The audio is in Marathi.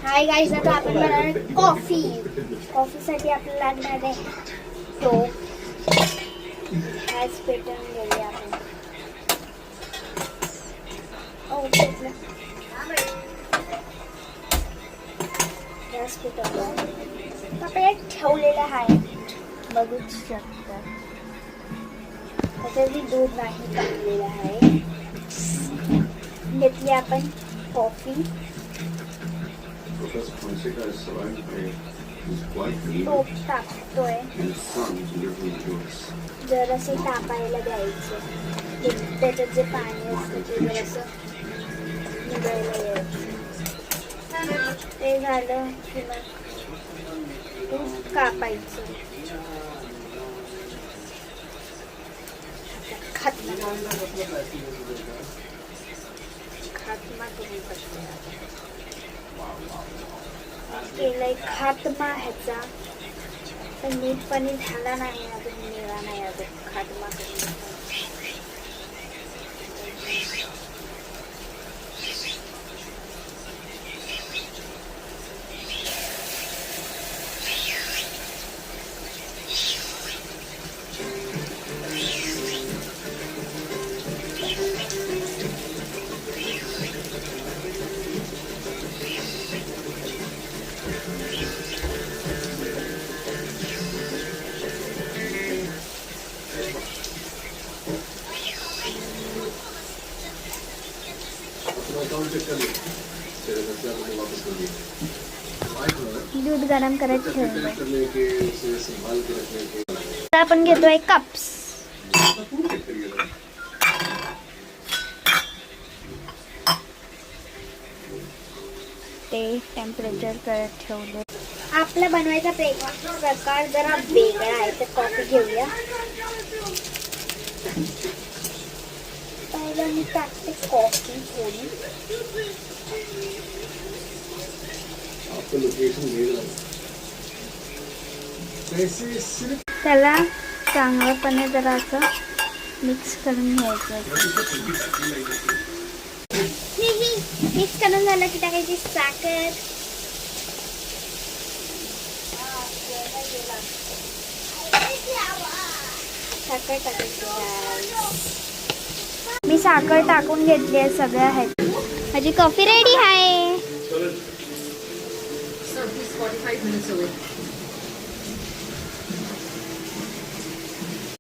हाय गाइस, आता आपण बनवणार कॉफी. कॉफीसाठी आपल्याला लागणार आहे टोप. गॅस पेटवून घेऊया आपण. गॅस पेटवला. आपण ठेवलेलं आहे, बघू शकता. त्याच्यात दूध नाही टाकलेलं आहे. घेतली आपण कॉफी. टोप टाकतोय. जरासं तापायला द्यायचं. त्याच्यात जे पाणी असतं ते जरासं निघायला द्यायचं. ते झालं की मग दूध कापायचं. खात्मा केलंय खात्मा ह्याचा, पण नीटपणे झाला नाही अजून, मिळाला नाही अजून खात्मा करून. दूध गरम करत ठेवलं. आता आपण घेतोय कप्स. ते टेम्परेचर करत ठेवले. आपला बनवायचा प्रकार जरा वेगळा आहे, तर कॉफी घेऊया. पहिला मी टाकते कॉफी थोडी. त्याला चांगलंपणे जरा असं मिक्स करून घ्यायचं. मिक्स करून झालं की टाकायची साखर. साखर टाकायची. मी साखर टाकून घेतली आहे सगळ्या ह्याची. माझी कॉफी रेडी आहे. 45 minutes away.